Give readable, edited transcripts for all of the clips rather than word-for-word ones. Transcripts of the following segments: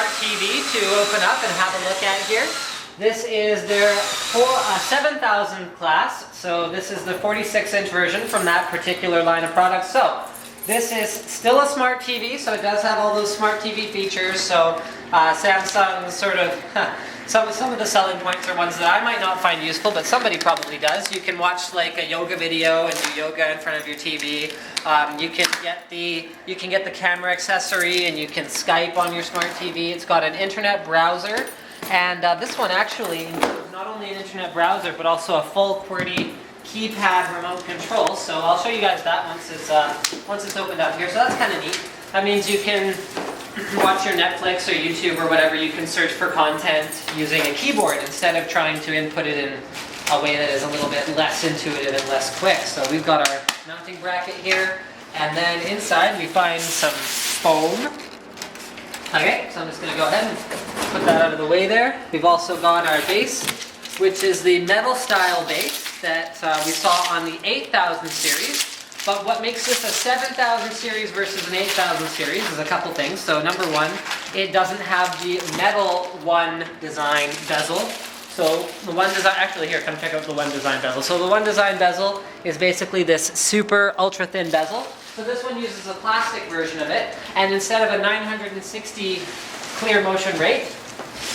smart TV to open up and have a look at here. This is their 7000 class, so this is the 46-inch version from that particular line of products. So this is still a smart TV, so it does have all those smart TV features. So Samsung sort of, some of the selling points are ones that I might not find useful, but somebody probably does. You can watch like a yoga video and do yoga in front of your TV. You can get the camera accessory, and you can Skype on your smart TV. It's got an internet browser, and this one actually includes not only an internet browser but also a full QWERTY keypad remote control. So I'll show you guys that once it's opened up here. So that's kind of neat. That means you can watch your Netflix or YouTube or whatever. You can search for content using a keyboard instead of trying to input it in a way that is a little bit less intuitive and less quick. So we've got our mounting bracket here, and then inside we find some foam. Okay, so I'm just going to go ahead and put that out of the way there. We've also got our base, which is the metal style base that we saw on the 8000 series. But what makes this a 7000 series versus an 8000 series is a couple things. So number one, it doesn't have the metal One Design bezel. So the One Design, actually here, come check out the One Design bezel. So the One Design bezel is basically this super ultra thin bezel. So this one uses a plastic version of it, and instead of a 960 clear motion rate,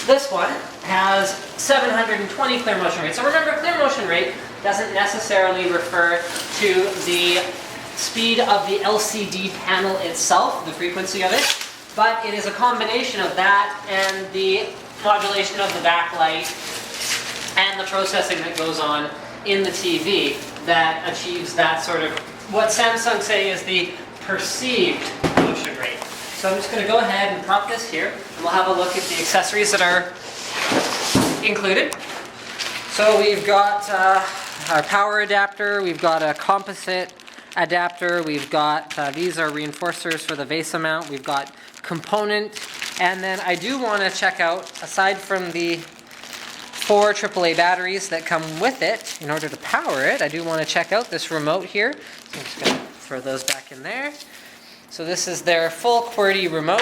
this one has 720 clear motion rate. So remember, clear motion rate doesn't necessarily refer to the speed of the LCD panel itself, the frequency of it, but it is a combination of that and the modulation of the backlight and the processing that goes on in the TV that achieves that sort of, what Samsung say is the perceived motion rate. So I'm just going to go ahead and prop this here, and we'll have a look at the accessories that are included. So we've got our power adapter, we've got a composite adapter, we've got, these are reinforcers for the VESA mount, we've got component, and then I do want to check out, aside from the 4 AAA batteries that come with it, in order to power it, I do want to check out this remote here. So I'm just going to throw those back in there. So this is their full QWERTY remote.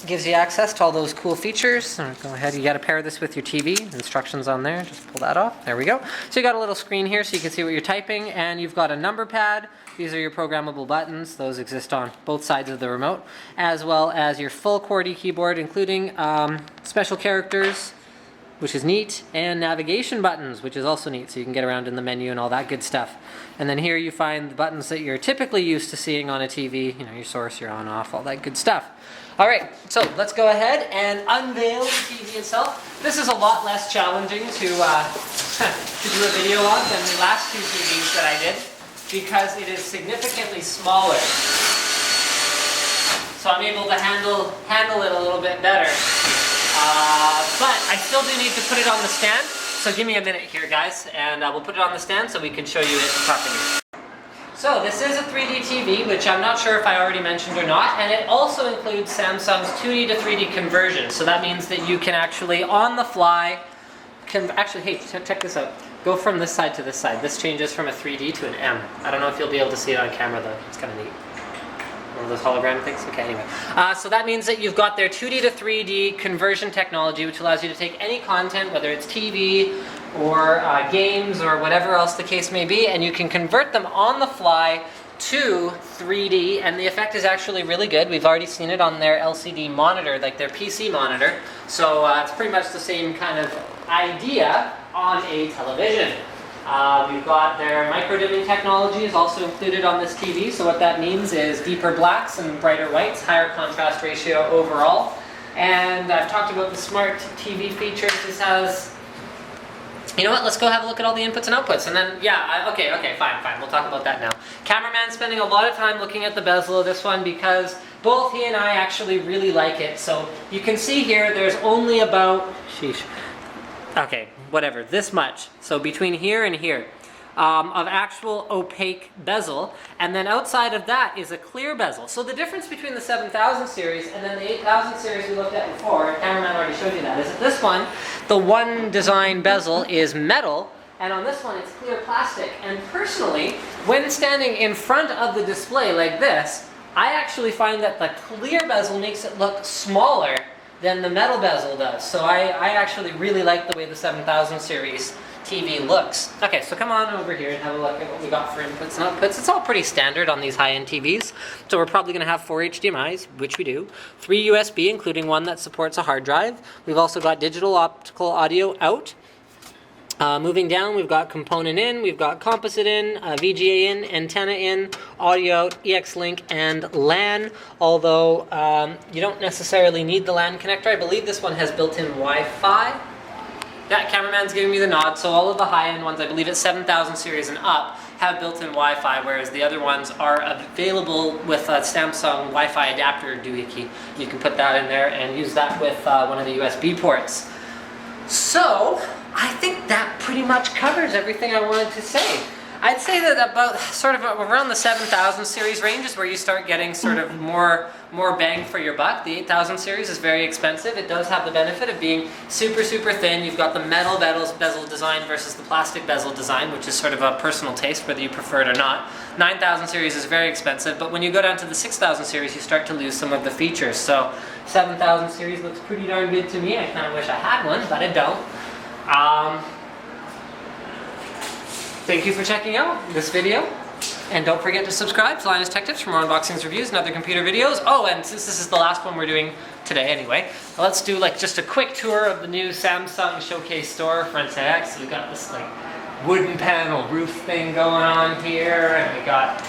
Gives you access to all those cool features. So go ahead, you got to pair this with your TV. Instructions on there, just pull that off. There we go. So you got a little screen here so you can see what you're typing, and you've got a number pad. These are your programmable buttons. Those exist on both sides of the remote, as well as your full QWERTY keyboard, including special characters, which is neat, and navigation buttons, which is also neat, so you can get around in the menu and all that good stuff. And then here you find the buttons that you're typically used to seeing on a TV, you know, your source, your on, off, all that good stuff. Alright, so let's go ahead and unveil the TV itself. This is a lot less challenging to do a video on than the last 2 TVs that I did, because it is significantly smaller. So I'm able to handle it a little bit better. But I still do need to put it on the stand, so give me a minute here, guys, and we'll put it on the stand so we can show you it properly. So this is a 3D TV, which I'm not sure if I already mentioned or not, and it also includes Samsung's 2D to 3D conversion. So that means that you can actually, on the fly, hey, check this out. Go from this side to this side. This changes from a 3D to an M. I don't know if you'll be able to see it on camera though. It's kind of neat. One of those hologram things? Okay, anyway. So that means that you've got their 2D to 3D conversion technology, which allows you to take any content, whether it's TV or games or whatever else the case may be, and you can convert them on the fly to 3D, and the effect is actually really good. We've already seen it on their LCD monitor, like their PC monitor. So it's pretty much the same kind of idea on a television. We've got their micro-dimming technology is also included on this TV. So what that means is deeper blacks and brighter whites, higher contrast ratio overall. And I've talked about the smart TV features. This has, you know what, let's go have a look at all the inputs and outputs. And then, yeah, okay, fine. We'll talk about that now. Cameraman's spending a lot of time looking at the bezel of this one because both he and I actually really like it. So you can see here there's only about, okay, whatever, this much. So between here and here of actual opaque bezel, and then outside of that is a clear bezel. So the difference between the 7000 series and then the 8000 series we looked at before, cameraman already showed you that, is that this one, the One Design bezel is metal, and on this one it's clear plastic. And personally, when standing in front of the display like this, I actually find that the clear bezel makes it look smaller than the metal bezel does. So I actually really like the way the 7000 series TV looks. Okay, so come on over here and have a look at what we got for inputs and outputs. It's all pretty standard on these high-end TVs. So we're probably going to have 4 HDMIs, which we do, 3 USB, including one that supports a hard drive. We've also got digital optical audio out. Moving down, we've got component in, we've got composite in, VGA in, antenna in, audio out, EX link, and LAN. Although you don't necessarily need the LAN connector. I believe this one has built-in Wi-Fi. Yeah, cameraman's giving me the nod. So all of the high-end ones, I believe it's 7000 series and up, have built-in Wi-Fi, whereas the other ones are available with a Samsung Wi-Fi adapter doohickey. You can put that in there and use that with one of the USB ports. So I think that pretty much covers everything I wanted to say. I'd say that about sort of around the 7000 series range is where you start getting sort of more bang for your buck. The 8000 series is very expensive. It does have the benefit of being super, super thin. You've got the metal bezel design versus the plastic bezel design, which is sort of a personal taste, whether you prefer it or not. 9000 series is very expensive, but when you go down to the 6000 series, you start to lose some of the features. So 7000 series looks pretty darn good to me. I kind of wish I had one, but I don't. Thank you for checking out this video, and don't forget to subscribe to Linus Tech Tips for more unboxings, reviews, and other computer videos. Oh, and since this is the last one we're doing today anyway, let's do like just a quick tour of the new Samsung Showcase store for NCIX. So we got this like wooden panel roof thing going on here, and we got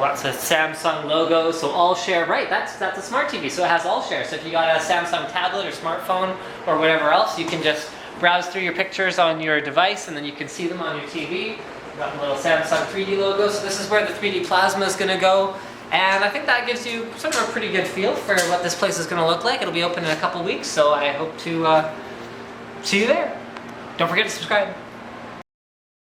lots of Samsung logos. So all share, right? That's a smart TV, so it has all share. So if you got a Samsung tablet or smartphone or whatever else, you can just browse through your pictures on your device and then you can see them on your TV. We've got the little Samsung 3D logo, so this is where the 3D plasma is going to go. And I think that gives you sort of a pretty good feel for what this place is going to look like. It'll be open in a couple weeks, so I hope to see you there. Don't forget to subscribe.